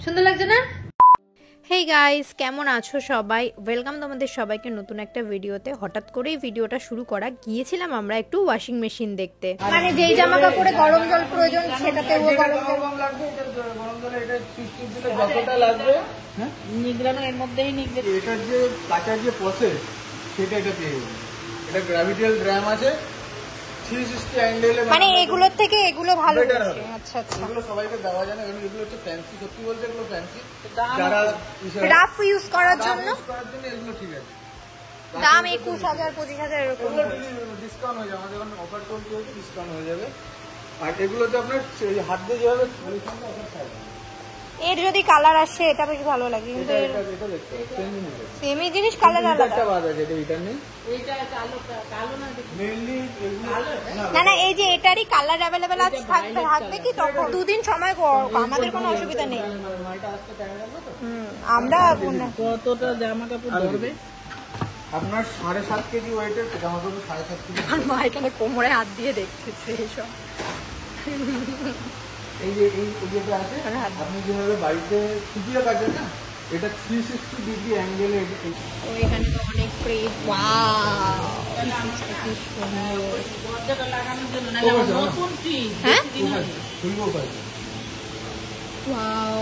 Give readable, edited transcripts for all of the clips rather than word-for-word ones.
সুন্দর লাগছে না? হেই গাইস, কেমন আছো সবাই? ওয়েলকাম তোমাদের সবাইকে নতুন একটা ভিডিওতে। হঠাৎ করেই ভিডিওটা শুরু করা, গিয়েছিলাম আমরা একটু ওয়াশিং মেশিন দেখতে। মানে যেই জামা কাপড়ে গরম জল প্রয়োজন সেটাতেও গরম লাগবে। গরম জলে এটা সিস্টেম দিলে যতটা লাগবে হ্যাঁ নিগড়ানো এর মধ্যেই নিগড়ে। এটার যে কাঁচার যে প্রসেস সেটা এটা পেয়ে যাবে। এটা গ্র্যাভিটাল ড্রাম আছে 360 অ্যাঙ্গেলে, মানে এগুলোর থেকে এগুলো ভালো হচ্ছে। আচ্ছা আচ্ছা, এগুলো সবাইকে দেওয়া যায় না কারণ এগুলো হচ্ছে ফ্যান্সি। সত্যি বলতে এগুলো ফ্যান্সি, যারা রাফ ইউজ করার জন্য এগুলো ঠিক আছে। দাম 21,000 25,000 এরকম। ডিসকাউন্ট হয়ে যাবে, আমাদের এখন অফার চলছে, ডিসকাউন্ট হয়ে যাবে। আর এগুলোতে আপনার হাত দিয়ে যেভাবে এর যদি কালার আসে এটা বেশ ভালো লাগে, কিন্তু সেমই জিনিস কালার আলাদা। একটা বাদ আছে, এটা নেই, এইটা কালো না মেইনলি না না, এই যে এটারই কালার अवेलेबल আছে, থাকবে কি তখন দুদিন সময় আমাদের কোনো অসুবিধা নেই। মালটা আসতে টাইম লাগবে তো। আমরা কতটা জামা কাপড় ধরবে আপনার 7.5 কেজি ওয়েটের জামা কাপড় 7.5 কেজি। আর মা এখানে কোমরে হাত দিয়ে দেখতেছে এইসব। এই যে যেটা আছে আপনি যেভাবে বাড়িতে খুঁটিয়ে কাটেন না, এটা 360 ডিগ্রি অ্যাঙ্গেলে। তো এখানে তো অনেক প্রেস। ওয়াও, দরজাটা লাগানোর জন্য না নতুন ফ্রিজ। হ্যাঁ খুলবো পাই। ওয়াও,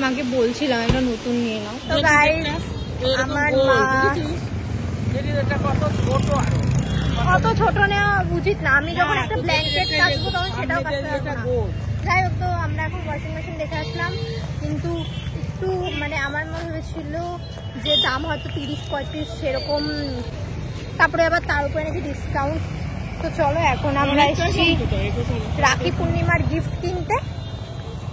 মাকে বলছিলাম একটা নতুন নিয়ে নাও। তো গাইস, আমার মা এটা কত ছোট, অত ছোট নেওয়া উচিত না। আমি যখন একটা ব্ল্যাঙ্কেট কাচবো তখন সেটাও কাচতে পারবো না। যাই হোক, তো আমরা এখন ওয়াশিং মেশিন দেখে আসলাম, কিন্তু একটু মানে আমার মনে হয়েছিল যে দাম হয়তো 30-35 সেরকম, তারপরে আবার তার উপরে নাকি ডিসকাউন্ট। তো চলো এখন আমরা এসেছি রাখি পূর্ণিমার গিফট কিনতে।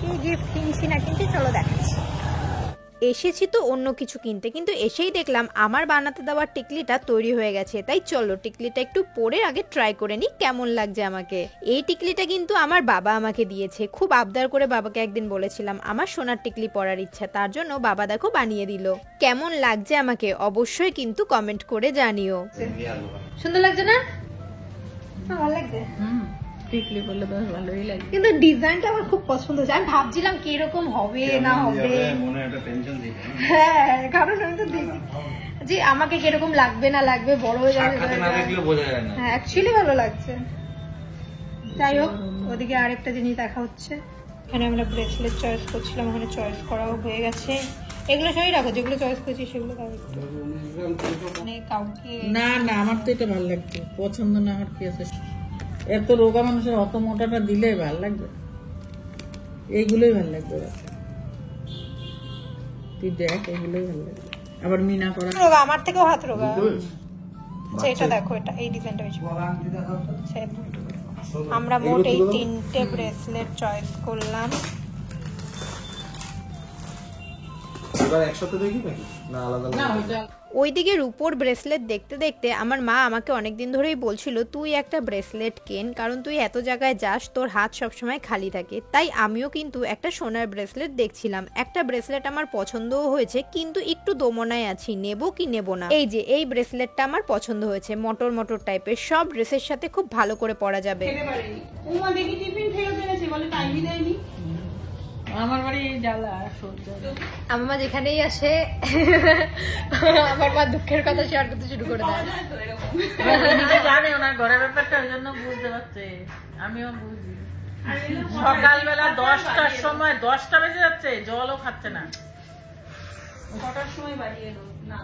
কি গিফট কিনছি না কিনছি চলো দেখাচ্ছি। এসেছি তো অন্য কিছু কিনতে, কিন্তু এসেই দেখলাম আমার বানাতে দেওয়ার টিকলিটা তৈরি হয়ে গেছে। তাই চলো টিকলিটা একটু পরে আগে ট্রাই করে নিই কেমন লাগছে আমাকে। এই টিকলিটা কিন্তু আমার বাবা আমাকে দিয়েছে, খুব আবদার করে বাবাকে একদিন বলেছিলাম আমার সোনার টিকলি পরার ইচ্ছা, তার জন্য বাবা দেখো বানিয়ে দিল। কেমন লাগছে আমাকে অবশ্যই কিন্তু কমেন্ট করে জানিও। সুন্দর লাগছে না? ভালো লাগছে, টিকলি বললে বেশ ভালোই লাগে, কিন্তু ডিজাইনটা আমার খুব পছন্দ হয়েছে। আমি ভাবছিলাম কিরকম হবে না হবে, মনে একটা টেনশন ছিল। হ্যাঁ কারণ আমি তো দেখি যে আমাকে কিরকম লাগবে না লাগবে, বড় হয়ে যাবে না দেখলে বোঝা যায় না। হ্যাঁ অ্যাকচুয়ালি ভালো লাগছে। যাই হোক, ওদিকে আরেকটা জিনিস দেখা হচ্ছে। এখানে আমরা ব্রেসলেট চয়েস করছিলাম, ওখানে চয়েস করাও হয়ে গেছে। এগুলো সবই রাখো, যেগুলো চয়েস করেছি সেগুলো দাও একটু। মানে কাউকে না না, আমার তো এটা ভালো লাগছে, পছন্দ না আমার কি আছে। এত রোগা মানুষের অত মোটাটা দিলে ভালো লাগবে, এইগুলোই ভালো লাগবে। তুই দেখ, এগুলোই ভালো লাগবে। আবার মিনা করা রোগা, আমার থেকেও হাত রোগা। আচ্ছা এটা দেখো, এটা এই ডিজাইনটা বেশি। আমরা মোট এই 3টে ব্রেসলেট চয়েস করলাম। একসাথে দেখি নাকি না আলাদা আলাদা? ওইদিকে রূপোর ব্রেসলেট দেখতে দেখতে আমার মা আমাকে অনেকদিন ধরেই বলছিল তুই একটা ব্রেসলেট কেন, কারণ তুই এত জায়গায় যাস, তোর হাত সবসময় খালি থাকে। তাই আমিও কিন্তু একটা সোনার ব্রেসলেট দেখছিলাম। একটা ব্রেসলেট আমার পছন্দও হয়েছে, কিন্তু একটু দোমনায় আছি নেব কি নেব না। এই যে এই ব্রেসলেটটা আমার পছন্দ হয়েছে, মটর মটর টাইপের, সব ড্রেসের সাথে খুব ভালো করে পরা যাবে। আমার বাড়ি জ্বালা। আমার মা যেখানেই আসে আমার মা দুঃখের কথা শেয়ার করতে শুরু করে দেয়। জানে ওনার ঘরের ব্যাপারটা, ওই জন্য বুঝতে পারছে, আমিও বুঝি। সকালবেলা 10টার সময় 10টা বেজে যাচ্ছে, জলও খাচ্ছে না। কটার সময় বাড়ি এলো না?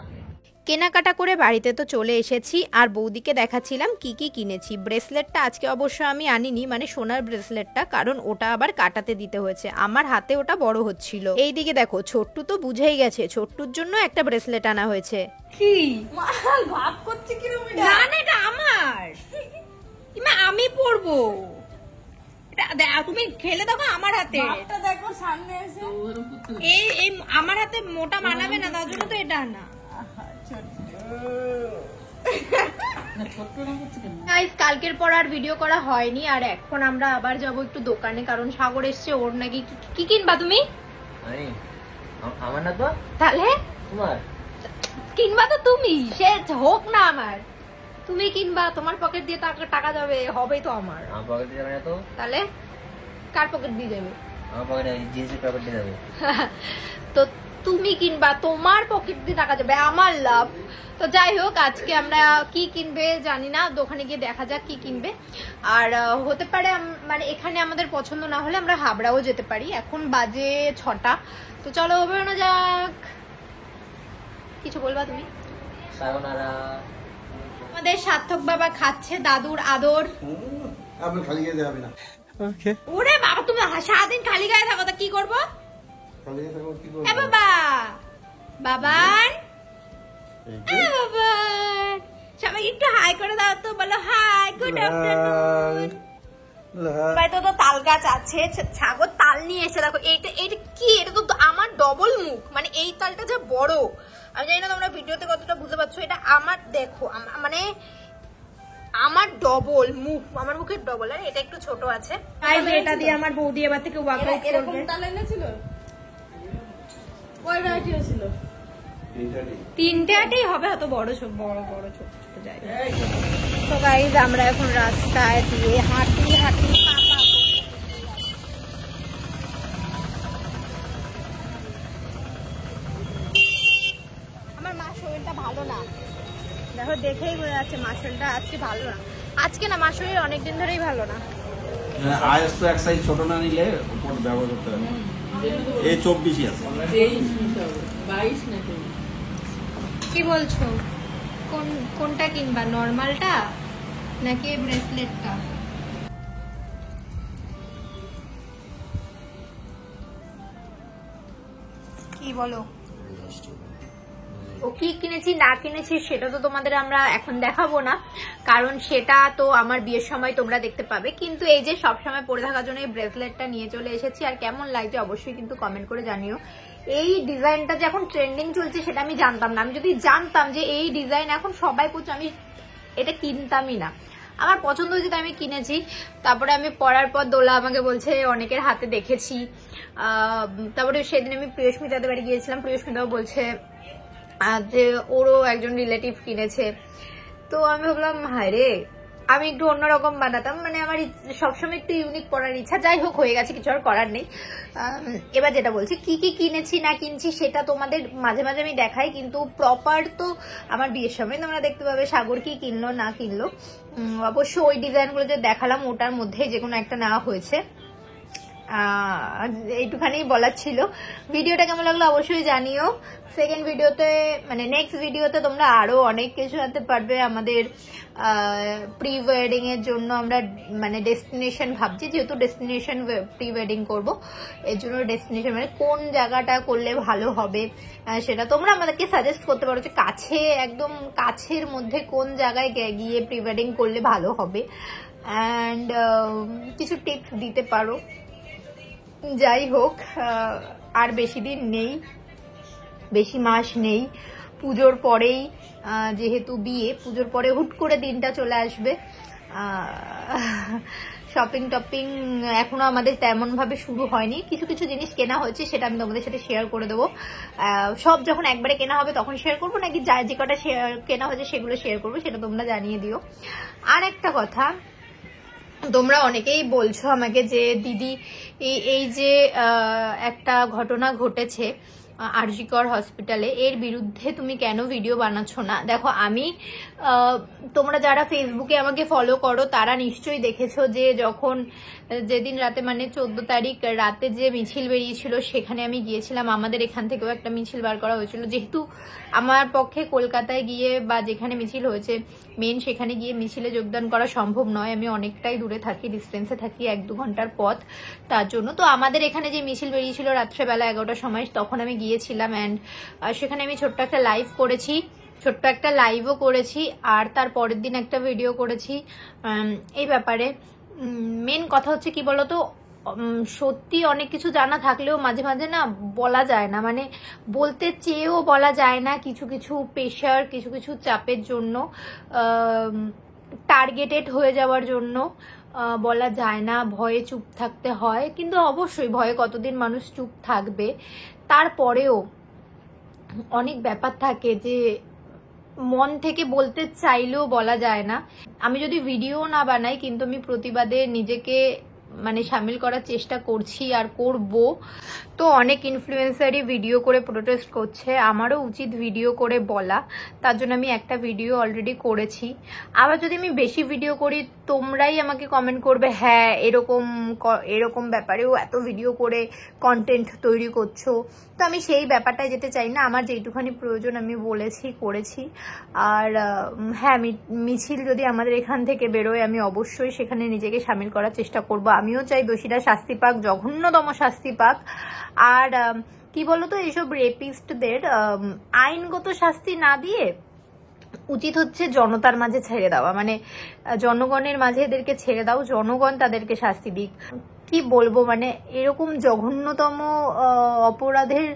কেনাকাটা করে বাড়িতে তো চলে এসেছি, আর বৌদিকে দেখাচ্ছিলাম কি কি কিনেছি। ব্রেসলেটটা আজকে অবশ্য আমি আনিনি, মানে সোনার ব্রেসলেটটা, কারণ ওটা আবার কাটাতে দিতে হয়েছে, আমার হাতে ওটা বড় হচ্ছিল। এইদিকে দেখো, ছোট্টু তো বুঝেই গেছে, ছোট্টুর জন্য একটা ব্রেসলেট আনা হয়েছে। কি ভাব করছে কি না, এটা আমার, আমি পরবো। তুমি খেলে দেখো আমার হাতে, দেখো সামনে এসে এই আমার হাতে মোটা মানাবে না, তার জন্য তো এটা আনা। কালকের পর আর ভিডিও করা হয়নি, আর এখন আমরা আবার যাবো একটু দোকানে, কারণ সাগর এসছে, ওর নাকি কি কিনবা তুমি? আমার না তো, তাহলে তোমার কিনবা তো তুমি, সে হোক না আমার, তুমি কিনবা, তোমার পকেট দিয়ে টাকা যাবে, হবেই তো আমার। পকেট দিয়ে যাবে না তো, তাহলে কার পকেট দিয়ে যাবে? আমার পকেটে জিন্সের প্যাকেটটা যাবে। তো তুমি কিনবা, তোমার পকেট দিয়ে টাকা যাবে, আমার লাভ। তো যাই হোক, আজকে আমরা কি কিনবে জানি না, দোকানে গিয়ে দেখা যাক কি কিনবে। আর হতে পারে মানে এখানে আমাদের পছন্দ না হলে আমরা হাবড়াও যেতে পারি। এখন বাজে 6টা। তো চলো বেরোনো যাক। কিছু বলবা তুমি? সায়োনারা। আমাদের সার্থক বাবা খাচ্ছে দাদুর আদর। আপনি খালি গিয়ে যাবে না। ওরে বাবা, তুমি সারাদিন খালি গায়ে থাকো, তা কি করবো? খালি গিয়ে থাকবো কি করবো? এ বাবা, বাবান, এ বাবান, সবাই একটু হাই করে দাও তো, বলো হাই, গুড আফটারনুন। ভাই তো তাল গাছ আছে, ছাগল তাল নিয়ে এসে দেখো। এইটা কি? এটা তো আমার ডবল মুখ, মানে এই তালটা যা বড়, আমি জানি না তোমরা ভিডিওতে কতটা বুঝতে পারছো। এটা আমার, দেখো মানে আমার ডবল মুখ, আমার মুখের ডবল। আর এটা একটু ছোট আছে। এটা দিয়ে আমার বৌদি এবার থেকে ওয়ার্কআউট করবে। তাল এনেছিল, কয় ভ্যারাইটি ছিল? 3টে আটেই হবে, হয়তো বড় ছোট বড় বড় ছোট ছোট জায়গা। তো গাইজ আমরা এখন রাস্তায় দিয়ে হাঁটি হাঁটি আমার মা শরীরটা ভালো না, দেখো দেখেই বোঝা যাচ্ছে মা শরীরটা আজকে ভালো না। আজকে না, মা শরীর অনেকদিন ধরেই ভালো না। আইএস তো এক সাইজ ছোট না নিলে উপর ব্যবহার করতে হবে। এই 24ই আছে। 22 নাকি? কি বলছো? কোনটা কিনবা, নরমালটা নাকি ব্রেসলেটটা? কি বলো? ও কি কিনেছি না কিনেছি সেটা তো তোমাদের আমরা এখন দেখাবো না, কারণ সেটা তো আমার বিয়ের সময় তোমরা দেখতে পাবে। কিন্তু এই যে সবসময় পরে থাকার জন্য এই ব্রেসলেটটা নিয়ে চলে এসেছি। আর কেমন লাগছে অবশ্যই কিন্তু কমেন্ট করে জানিও। এই ডিজাইনটা যে এখন ট্রেন্ডিং চলছে সেটা আমি জানতাম না। আমি যদি জানতাম যে এই ডিজাইন এখন সবাই করছে, আমি এটা কিনতামই না। আমার পছন্দ হয়েছে তাই আমি কিনেছি। তারপরে আমি পরার পর দোলা আমাকে বলছে অনেকের হাতে দেখেছি। তারপরে সেদিন আমি প্রিয়স্মিতাদের বাড়ি গিয়েছিলাম, প্রিয়স্মিতাও বলছে যে ওরও একজন রিলেটিভ কিনেছে। তো আমি ভাবলাম হায় রে, আমি একটু অন্যরকম বানাতাম, মানে আমার সবসময় একটু ইউনিক পড়ার ইচ্ছা। যাই হোক, হয়ে গেছে, কিছু আর করার নেই। এবার যেটা বলছি, কি কি কিনেছি না কিনছি সেটা তোমাদের মাঝে মাঝে আমি দেখাই, কিন্তু প্রপার তো আমার বিয়ের সময় তোমরা দেখতে পাবে সাগর কি কিনলো না কিনলো। অবশ্য ওই ডিজাইনগুলো যে দেখালাম ওটার মধ্যে যে কোনো একটা নেওয়া হয়েছে। এইটুখানি বলার ছিল। ভিডিওটা কেমন লাগলো অবশ্যই জানিও। সেকেন্ড ভিডিওতে, মানে নেক্সট ভিডিওতে তোমরা আরো অনেক কিছু জানতে পারবে। আমাদের প্রি ওয়েডিং এর জন্য আমরা মানে ডেস্টিনেশন ভাবছি, যেহেতু ডেস্টিনেশন প্রি ওয়েডিং করবো, এর জন্য ডেস্টিনেশন মানে কোন জায়গাটা করলে ভালো হবে সেটা তোমরা আমাদেরকে সাজেস্ট করতে পারো, যে কাছে, একদম কাছের মধ্যে কোন জায়গায় গিয়ে প্রি ওয়েডিং করলে ভালো হবে, অ্যান্ড কিছু টিপস দিতে পারো। যাই হোক, আর বেশি দিন নেই, বেশি মাস নেই। পুজোর পরেই, যেহেতু বিয়ে, পুজোর পরে হুট করে দিনটা চলে আসবে। শপিং টপিং এখনো আমাদের তেমন ভাবে শুরু হয়নি। কিছু কিছু জিনিস কেনা হয়েছে, সেটা আমি তোমাদের সাথে শেয়ার করে দেবো। সব যখন একবারে কেনা হবে তখন শেয়ার করবো, নাকি যে কটা কেনা হয়েছে সেগুলো শেয়ার করবো, সেটা তোমরা জানিয়ে দিও। আর একটা কথা, তোমরা অনেকেই বলছো আমাকে যে দিদি এই যে একটা ঘটনা ঘটেছে আরজিকর হসপিটালে, এর বিরুদ্ধে তুমি কেন ভিডিও বানাচ্ছ না? দেখো, আমি তোমরা যারা ফেসবুকে আমাকে ফলো করো তারা নিশ্চয়ই দেখেছো যে যখন যেদিন রাতে, মানে 14 তারিখ রাতে যে মিছিল বেরিয়েছিল সেখানে আমি গিয়েছিলাম। আমাদের এখান থেকেও একটা মিছিল বার করা হয়েছিল। যেহেতু আমার পক্ষে কলকাতায় গিয়ে বা যেখানে মিছিল হয়েছে মেন সেখানে গিয়ে মিছিলে যোগদান করা সম্ভব নয়, আমি অনেকটাই দূরে থাকি, ডিস্টেন্সে থাকি, 1-2 ঘন্টার পথ, তার জন্য। তো আমাদের এখানে যে মিছিল বেরিয়েছিল রাত্রেবেলা 11টার সময়, তখন আমি গিয়েছিলাম, অ্যান্ড সেখানে আমি ছোট্ট একটা লাইভ করেছি, ছোট্ট একটা লাইভও করেছি, আর তার পরের দিন একটা ভিডিও করেছি এই ব্যাপারে। মেন কথা হচ্ছে কি বলতো, সত্যি অনেক কিছু জানা থাকলেও মাঝে মাঝে না বলা যায় না, মানে বলতে চেয়েও বলা যায় না। কিছু কিছু প্রেশার, কিছু কিছু চাপের জন্য, টার্গেটেড হয়ে যাওয়ার জন্য বলা যায় না, ভয়ে চুপ থাকতে হয়। কিন্তু অবশ্যই ভয়ে কতদিন মানুষ চুপ থাকবে, তারপরেও অনেক ব্যাপার থাকে যে মন থেকে বলতে চাইলেও বলা যায় না। আমি যদি ভিডিও না বানাই, কিন্তু আমি প্রতিবাদে নিজেকে মানে সামিল করার চেষ্টা করছি আর করব। তো অনেক ইনফ্লুয়েন্সারই ভিডিও করে প্রোটেস্ট করছে, আমারও উচিত ভিডিও করে বলা, তার জন্য আমি একটা ভিডিও অলরেডি করেছি। আবার যদি আমি বেশি ভিডিও করি তোমরাই আমাকে কমেন্ট করবে হ্যাঁ এরকম ব্যাপারেও এত ভিডিও করে কন্টেন্ট তৈরি করছো। তো আমি সেই ব্যাপারটায় যেতে চাই না, আমার যেইটুখানি প্রয়োজন আমি বলেছি করেছি। আর হ্যাঁ মিছিল যদি আমাদের এখান থেকে বেরোয় আমি অবশ্যই সেখানে নিজেকে সামিল করার চেষ্টা করব। আমিও চাই দোষীরা শাস্তি পাক, জঘন্যতম শাস্তি পাক। আর কি বলতো, এইসব রেপিস্টদের আইনগত শাস্তি না দিয়ে উচিত হচ্ছে জনতার মাঝে ছেড়ে দেওয়া, মানে জনগণের মাঝে এদেরকে ছেড়ে দাও, জনগণ তাদেরকে শাস্তি দিক। কি বলবো, মানে এরকম জঘন্যতম অপরাধের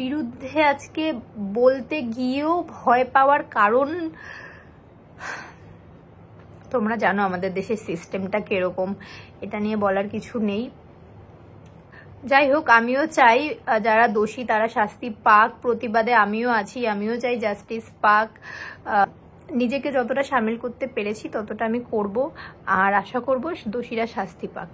বিরুদ্ধে আজকে বলতে গিয়েও ভয় পাওয়ার কারণ তোমরা জানো আমাদের দেশের সিস্টেমটা কিরকম, এটা নিয়ে বলার কিছু নেই। যাই হোক, আমিও চাই যারা দোষী তারা শাস্তি পাক, প্রতিবাদে আমিও আছি, আমিও চাই জাস্টিস পাক। নিজেকে যতটা সামিল করতে পেরেছি ততটা আমি করব, আর আশা করব দোষীরা শাস্তি পাক।